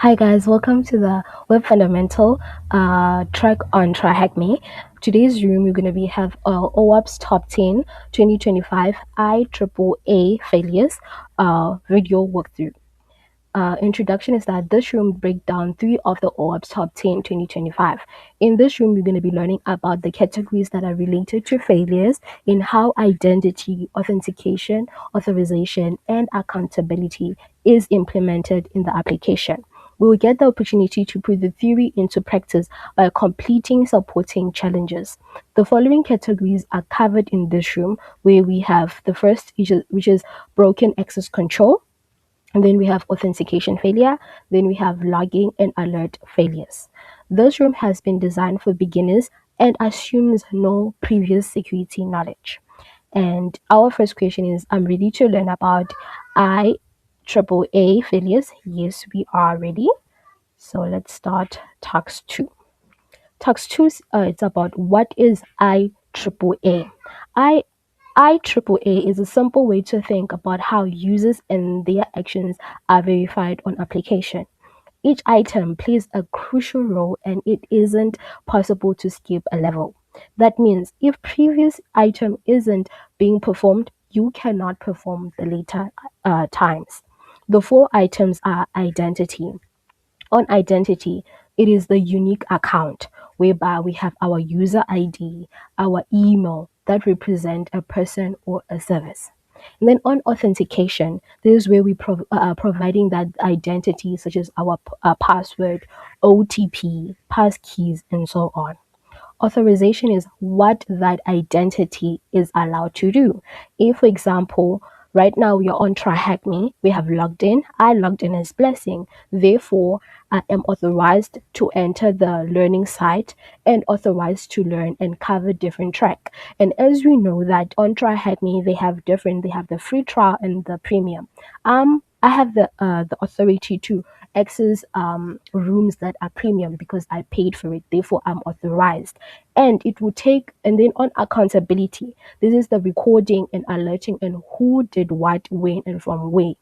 Hi guys, welcome to the Web Fundamental track on TryHackMe. Today's room we're going to have OWASP Top 10 2025 IAAA Failures video walkthrough. Introduction is that this room break down 3 of the OWASP Top 10 2025. In this room, we're going to be learning about the categories that are related to failures in how identity, authentication, authorization, and accountability is implemented in the application. We will get the opportunity to put the theory into practice by completing supporting challenges. The following categories are covered in this room, where we have the first, which is broken access control. And then we have authentication failure. Then we have logging and alert failures. This room has been designed for beginners and assumes no previous security knowledge. And our first question is, I'm ready to learn about IAAA failures. Yes, we are ready. So let's start task 2. Task 2, it's about what is IAAA. IAAA is a simple way to think about how users and their actions are verified on application. Each item plays a crucial role and it isn't possible to skip a level. That means if previous item isn't being performed, you cannot perform the later times. The 4 items are identity. On identity, it is the unique account whereby we have our user ID, our email that represent a person or a service. And then on authentication, this is where we are providing that identity, such as our password, OTP, passkeys, and so on. Authorization is what that identity is allowed to do. If, for example, right now we are on TryHackMe, we have logged in. I logged in as Blessing. Therefore, I am authorized to enter the learning site and authorized to learn and cover different track. And as we know that on TryHackMe, they have the free trial and the premium. I have the authority to access rooms that are premium because I paid for it. Therefore, I'm authorized. And it will take, and then on accountability, this is the recording and alerting and who did what, when, and from where.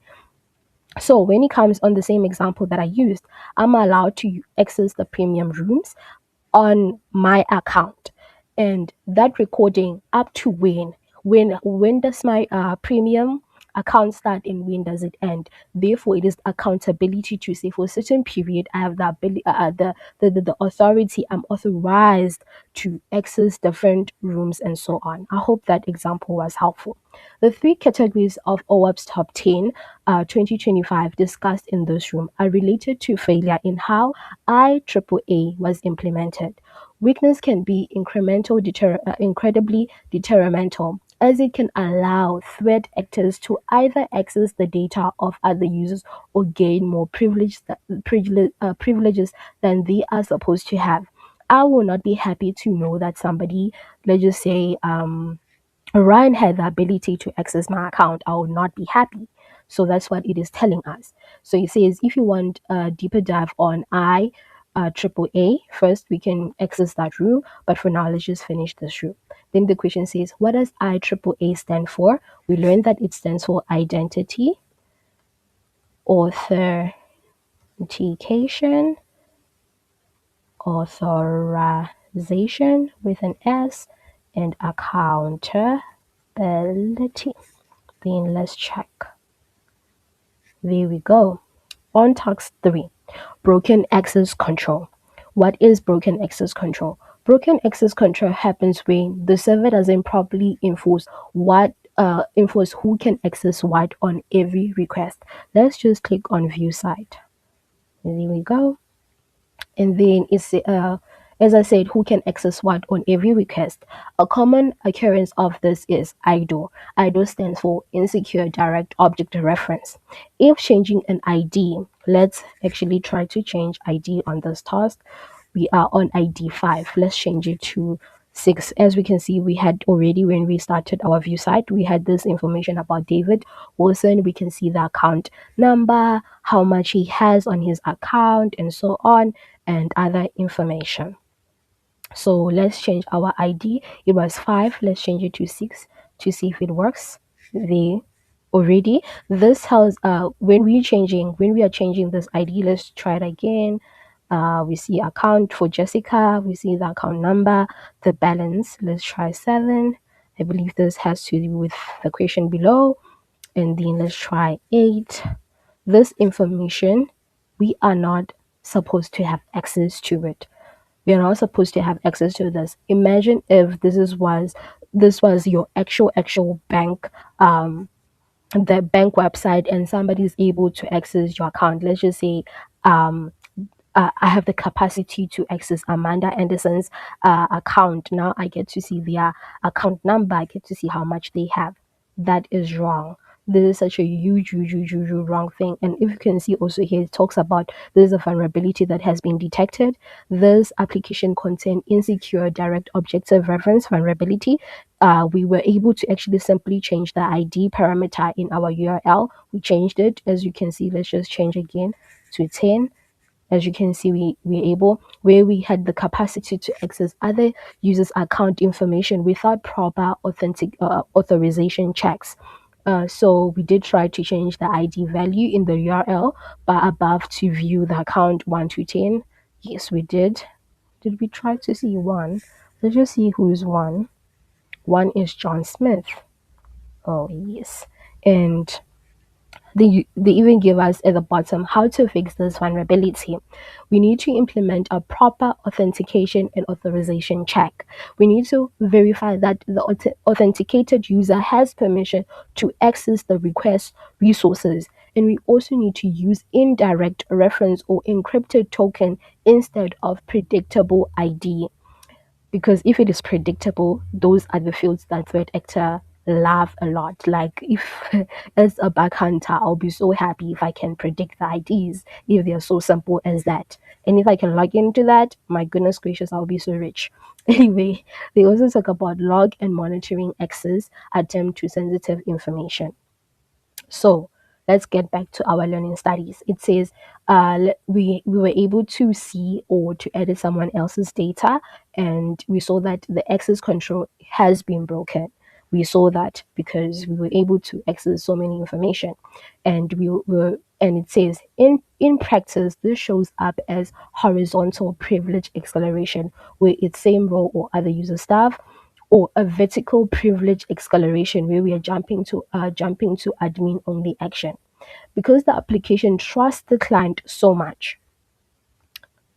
So when it comes on the same example that I used, I'm allowed to access the premium rooms on my account, and that recording up to when does my premium account start and when does it end. Therefore, it is accountability to say for a certain period I have the ability, the authority, I'm authorized to access different rooms and so on. I hope that example was helpful. The 3 categories of OWASP Top 10 2025 discussed in this room are related to failure in how IAAA was implemented. Weakness can be incredibly detrimental, as it can allow threat actors to either access the data of other users or gain more privileges than they are supposed to have. I will not be happy to know that somebody, let's just say, Ryan had the ability to access my account. I will not be happy. So that's what it is telling us. So it says if you want a deeper dive on IAAA, first we can access that room. But for now, let's just finish this room. Then the question says, what does IAAA stand for? We learned that it stands for identity, authentication, authorization with an S, and accountability. Then let's check. There we go. On task 3, broken access control. What is broken access control? Broken access control happens when the server doesn't properly enforce who can access what on every request. Let's just click on view site. There we go. And then it's as I said, who can access what on every request. A common occurrence of this is IDOR. IDOR stands for Insecure Direct Object Reference. If changing an ID, let's actually try to change ID on this task. We are on ID 5. Let's change it to 6. As we can see, we had already, when we started our view site, we had this information about David Wilson. We can see the account number, how much he has on his account, and so on, and other information. So let's change our ID. It was 5. Let's change it to 6 to see if it works. There already. This has when we are changing this ID, let's try it again. We see account for Jessica, we see the account number, the balance. Let's try 7. I believe this has to do with the question below. And then let's try 8. This information, we are not supposed to have access to it. We are not supposed to have access to this. Imagine if this was your actual bank, the bank website, and somebody is able to access your account. Let's just say um I have the capacity to access Amanda Anderson's account. Now I get to see their account number. I get to see how much they have. That is wrong. This is such a huge wrong thing. And if you can see also here, it talks about there's a vulnerability that has been detected. This application contained insecure direct objective reference vulnerability. We were able to actually simply change the ID parameter in our URL. We changed it. As you can see, let's just change again to 10. As you can see, we're able, where we had the capacity to access other users' account information without proper authorization checks. So we did try to change the ID value in the URL, but above to view the account 1 to 10. Yes, we did. Did we try to see 1? Let's just see who's 1. 1 is John Smith. Oh, yes. And they even give us at the bottom how to fix this vulnerability. We need to implement a proper authentication and authorization check. We need to verify that the authenticated user has permission to access the request resources. And we also need to use indirect reference or encrypted token instead of predictable ID, because if it is predictable, those are the fields that threat actor love a lot. Like if as a bug hunter, I'll be so happy if I can predict the IDs, if they are so simple as that. And if I can log into that, my goodness gracious, I'll be so rich. Anyway, they also talk about log and monitoring access attempt to sensitive information. So let's get back to our learning studies. It says we were able to see or to edit someone else's data, and we saw that the access control has been broken. We saw that because we were able to access so many information, and we were and it says in practice this shows up as horizontal privilege acceleration, where it's same role or other user stuff, or a vertical privilege acceleration where we are jumping to admin only action. Because the application trusts the client so much,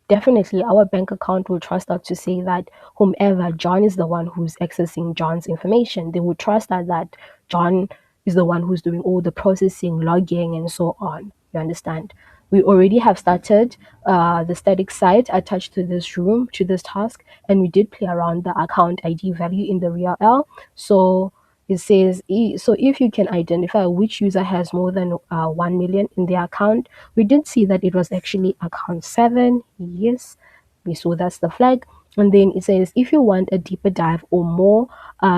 definitely our bank account will trust us to say that whomever John is the one who's accessing John's information. They will trust that John is the one who's doing all the processing, logging, and so on. You understand? We already have started the static site attached to this room, to this task, and we did play around the account ID value in the URL. So it says, so if you can identify which user has more than 1 million in their account, we did see that it was actually account 7. Yes, we saw that's the flag. And then it says, if you want a deeper dive or more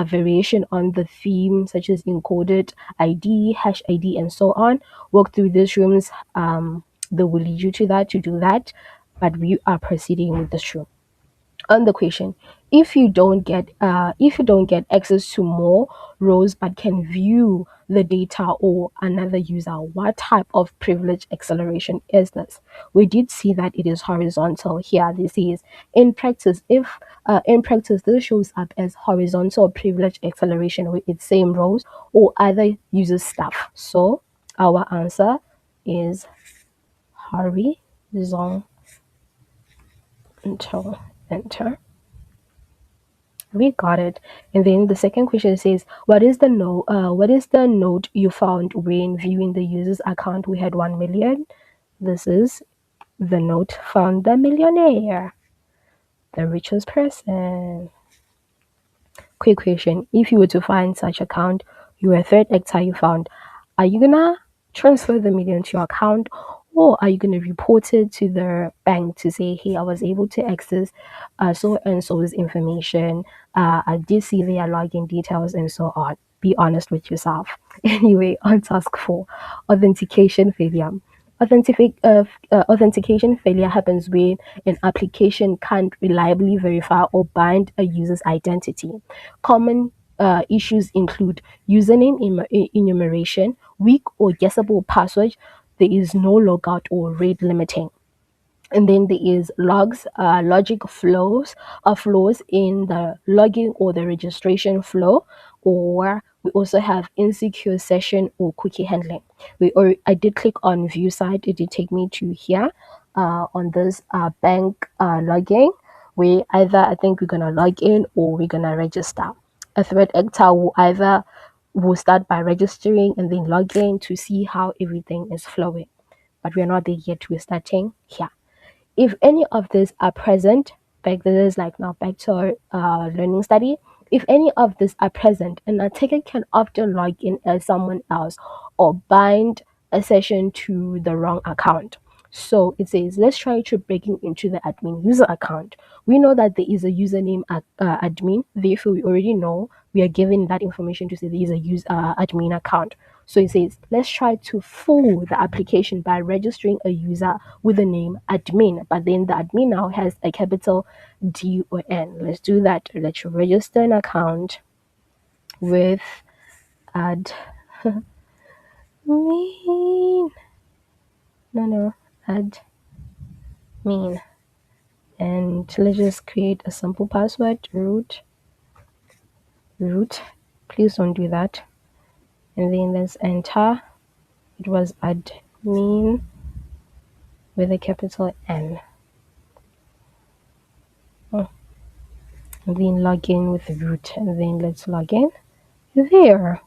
variation on the theme, such as encoded ID, hash ID, and so on, walk through these rooms. They will lead you to that, to do that. But we are proceeding with this room on the question. If you don't get access to more rows but can view the data or another user, what type of privilege acceleration is this? We did see that it is horizontal here. This is in practice this shows up as horizontal privilege acceleration with its same rows or other user stuff. So our answer is horizontal. Enter. We got it. And then the second question says, what is the note you found when viewing the user's account? We had 1 million. This is the note found the millionaire, the richest person. Quick question. If you were to find such account, you were a third actor you found, are you gonna transfer the million to your account, or are you gonna report it to the bank to say, hey, I was able to access so and so's information. I did see their login details and so on. Be honest with yourself. Anyway, on task 4, authentication failure. Authentication failure happens when an application can't reliably verify or bind a user's identity. Common issues include username enumeration, weak or guessable password. There is no logout or rate limiting. And then there is logic flaws in the login or the registration flow, or we also have insecure session or cookie handling. I did click on view site. It did take me to here on this bank login, where either I think we're gonna log in or we're gonna register. A threat actor will start by registering and then log in to see how everything is flowing. But we're not there yet. We're starting here. If any of these are present, this is like now back to our learning study. If any of these are present, an attacker can often log in as someone else or bind a session to the wrong account. So it says, let's try to breaking into the admin user account. We know that there is a username admin, therefore we already know we are given that information to say there is a admin account. So it says, let's try to fool the application by registering a user with the name admin, but then the admin now has a capital DON. Let's do that. Let's register an account with admin. No, admin. And let's just create a simple password, root. Please don't do that. And then let's enter. It was admin with a capital N. And then log in with root, and then let's log in. There,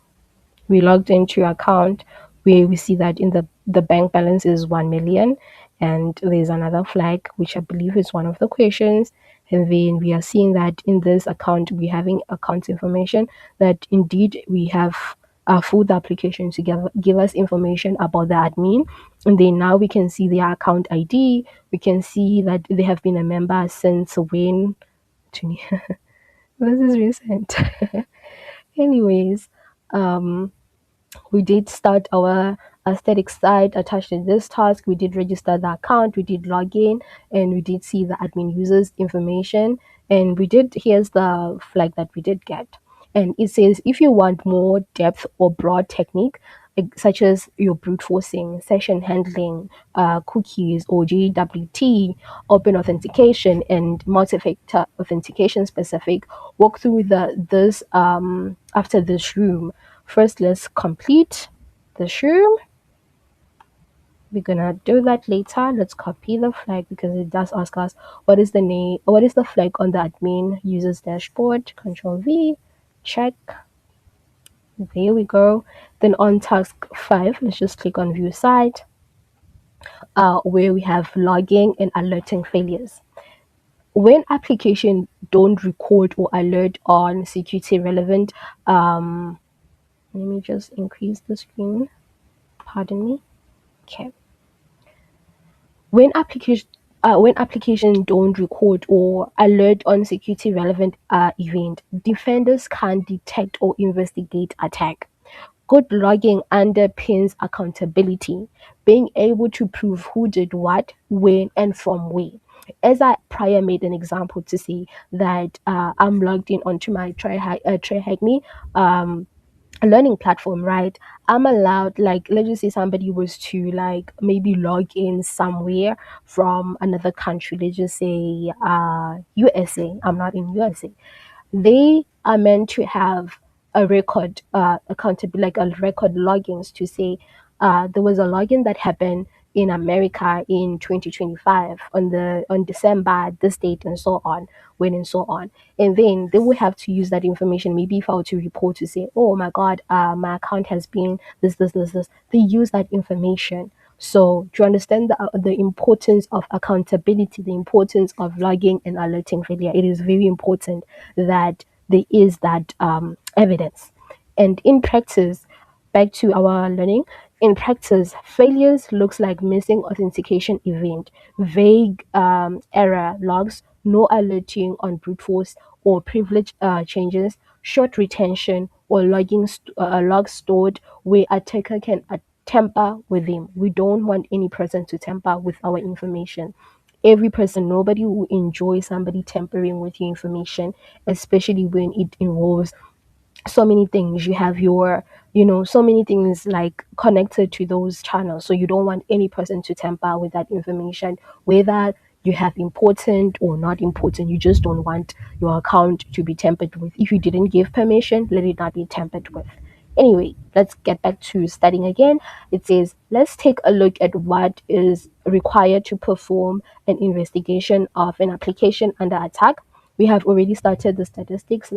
we logged into your account where we see that in the bank balance is 1 million, and there's another flag which I believe is one of the questions. And then we are seeing that in this account we're having account information, that indeed we have full the application to give us information about the admin. And then now we can see their account ID. We can see that they have been a member since when. This is recent. Anyways, we did start our aesthetic site attached to this task. We did register the account, we did log in, and we did see the admin users information. And here's the flag that we did get. And it says, if you want more depth or broad technique, such as your brute forcing, session handling, cookies or JWT, open authentication, and multi-factor authentication specific, walk through this after this room. First, let's complete the room. We're gonna do that later. Let's copy the flag because it does ask us what is the flag on the admin users dashboard. Control V, check. There we go. Then on task 5, let's just click on view site, where we have logging and alerting failures. When application don't record or alert on security relevant, let me just increase the screen. Pardon me. Okay. When application don't record or alert on security relevant event, defenders can detect or investigate attack. Good logging underpins accountability, being able to prove who did what, when, and from where. As I prior made an example to say that I'm logged in onto my TryHackMe a learning platform, right? I'm allowed, like, let's just say somebody was to like maybe log in somewhere from another country, let's just say USA. I'm not in USA. They are meant to have a record accountable, like a record logins to say there was a login that happened in America in 2025 on December this date and so on, when and so on. And then they will have to use that information. Maybe if I were to report to say, oh my god, my account has been this, they use that information. So to understand the importance of accountability, the importance of logging and alerting failure, it is very important that there is that evidence. And in practice, back to our learning, in practice, failures looks like missing authentication event, vague error logs, no alerting on brute force or privilege changes, short retention, or logs stored where attacker can tamper with them. We don't want any person to tamper with our information. Every person, nobody will enjoy somebody tampering with your information, especially when it involves so many things. You have your, so many things like connected to those channels. So you don't want any person to tamper with that information, whether you have important or not important. You just don't want your account to be tampered with. If you didn't give permission, let it not be tampered with. Anyway, let's get back to studying again. It says, let's take a look at what is required to perform an investigation of an application under attack. We have already started the statistics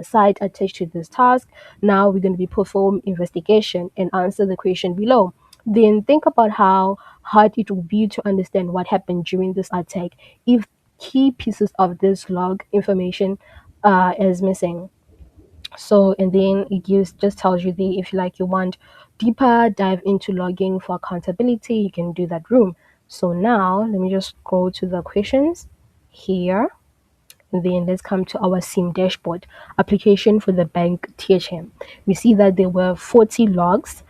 side attached to this task. Now we're going to be perform investigation and answer the question below. Then think about how hard it will be to understand what happened during this attack if key pieces of this log information is missing. So, and then it gives, just tells you the, if you like, you want deeper dive into logging for accountability, you can do that room. So now let me just go to the questions here. Then let's come to our SIM dashboard application for the bank THM. We see that there were 40 logs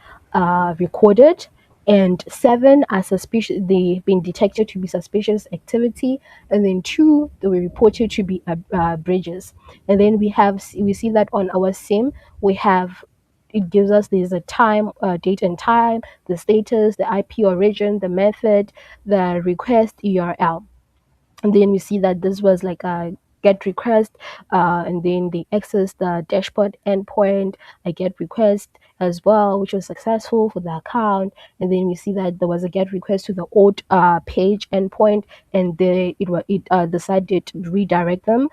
recorded, and 7 are suspicious. They've been detected to be suspicious activity, and then 2 they were reported to be bridges. And then we see that on our SIM we have, it gives us, there's a time, date and time, the status, the IP origin, the method, the request URL. And then we see that this was like a get request, and then they access the dashboard endpoint, a get request as well, which was successful for the account. And then we see that there was a get request to the old page endpoint, and the site did redirect them.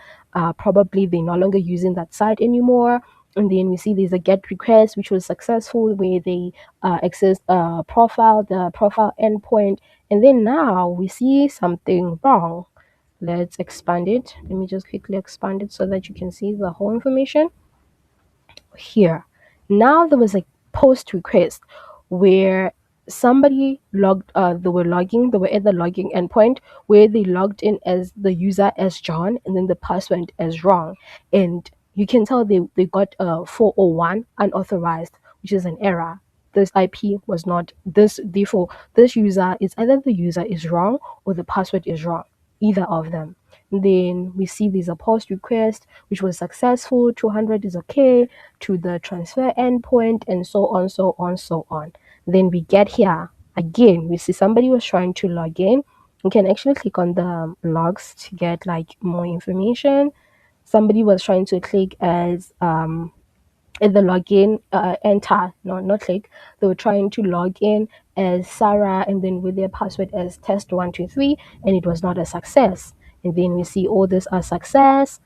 Probably they're no longer using that site anymore. And then we see there's a get request which was successful, where they access the profile endpoint. And then now we see something wrong. Let's expand it. Let me just quickly expand it so that you can see the whole information here. Now there was a post request where somebody they were at the logging endpoint, where they logged in as the user as John, and then the password as wrong. And you can tell they got a 401 unauthorized, which is an error. This IP was not this, therefore this user is, either the user is wrong or the password is wrong, either of them. Then we see there's a post request which was successful, 200 is okay, to the transfer endpoint, and so on, so on, so on. Then we get here again, we see somebody was trying to log in. You can actually click on the logs to get like more information. Somebody was trying to click as at the login, enter, no, not click. They were trying to log in as Sarah, and then with their password as test123, and it was not a success. And then we see all this are success.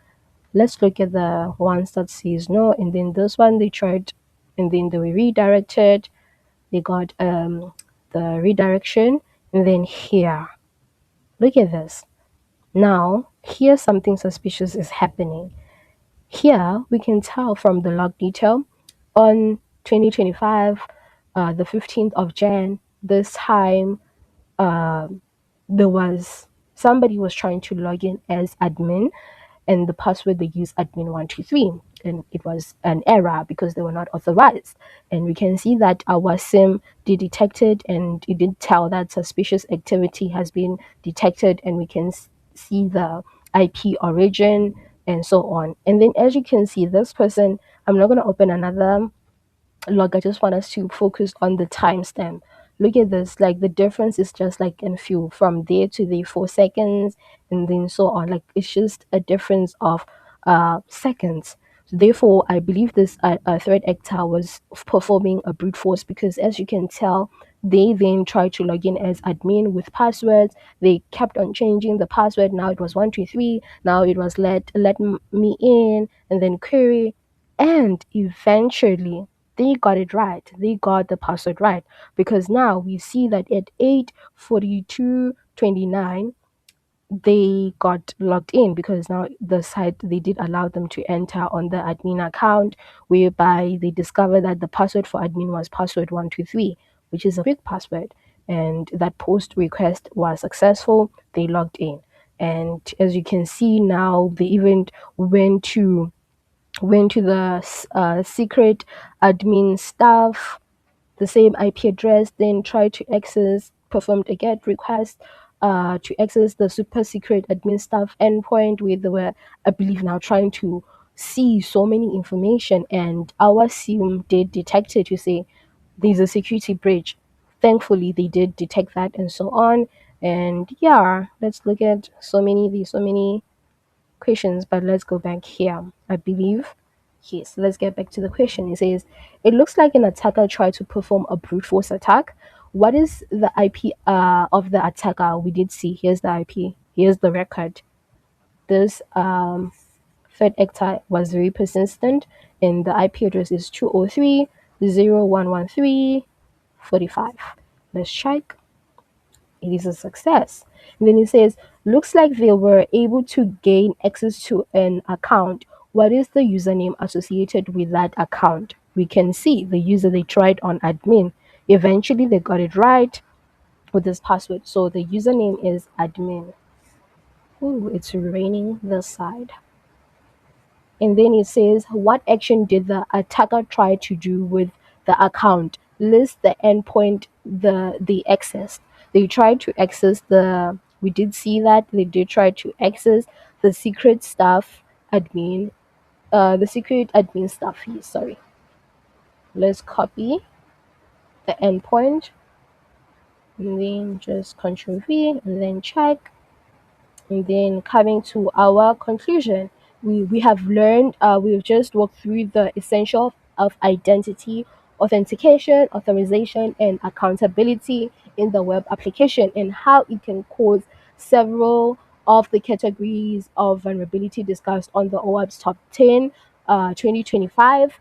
Let's look at the ones that says no. And then this one they tried, and then they were redirected. They got the redirection. And then here, look at this. Now here something suspicious is happening. Here we can tell from the log detail on 2025, the 15th of Jan, this time, uh, there was, somebody was trying to log in as admin, and the password they used admin123, and it was an error because they were not authorized. And we can see that our sim did detected, and it did tell that suspicious activity has been detected, and we can see the IP origin and so on. And then as you can see, this person, I'm not going to open another log. I just want us to focus on the timestamp. Look at this, like the difference is just like in few, from there to the 4 seconds, and then so on. Like it's just a difference of seconds. So therefore, I believe this threat actor was performing a brute force, because as you can tell, they then tried to log in as admin with passwords. They kept on changing the password. Now it was 123. Now it was me in, and then query, and eventually they got it right. They got the password right, because now we see that at 8:42:29 they got logged in, because now the site, they did allow them to enter on the admin account, whereby they discovered that the password for admin was password 123, which is a quick password, and that post request was successful. They logged in, and as you can see now, they even went to the secret admin stuff, the same IP address, then tried to access, performed a GET request to access the super secret admin stuff endpoint, where they were, I believe, now trying to see so many information, and our SIM did detect it to say there's a security breach. Thankfully, they did detect that and so on. And yeah, let's look at so many questions, but let's go back here. I believe, yes, let's get back to the question. It says, it looks like an attacker tried to perform a brute force attack. What is the IP of the attacker? We did see, here's the IP, here's the record. This threat actor was very persistent, and the IP address is 203.0.113.45. Let's check. It is a success. And then it says, looks like they were able to gain access to an account. What is the username associated with that account? We can see the user they tried on admin. Eventually, they got it right with this password. So the username is admin. Ooh, it's raining this side. And then it says, what action did the attacker try to do with the account? List the endpoint the accessed. They tried to access the, we did see that they did try to access the secret stuff admin, the secret admin stuff here, sorry. Let's copy the endpoint and then just Control V and then check. And then coming to our conclusion, we have learned, we've just walked through the essential of identity, authentication, authorization, and accountability in the web application, and how it can cause several of the categories of vulnerability discussed on the OWASP Top 10 2025.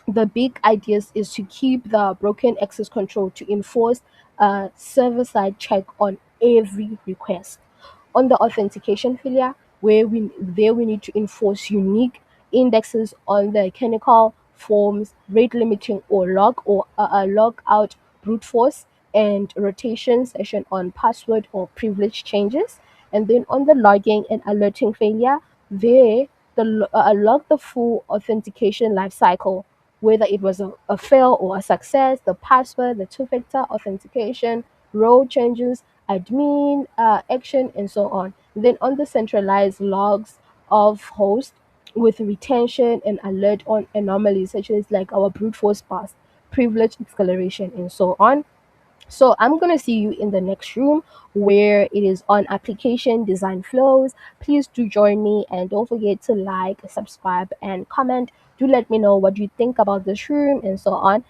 The big ideas is to keep the broken access control to enforce a server-side check on every request. On the authentication failure, we need to enforce unique indexes on the chemical forms, rate limiting or log out brute force, and rotation session on password or privilege changes. And then on the logging and alerting failure, they log the full authentication lifecycle, whether it was a fail or a success, the password, the two-factor authentication, role changes, admin action, and so on. Then on the centralized logs of host with retention and alert on anomalies such as like our brute force pass, privilege acceleration, and so on. So I'm going to see you in the next room where it is on application design flows. Please do join me and don't forget to like, subscribe, and comment. Do let me know what you think about this room and so on.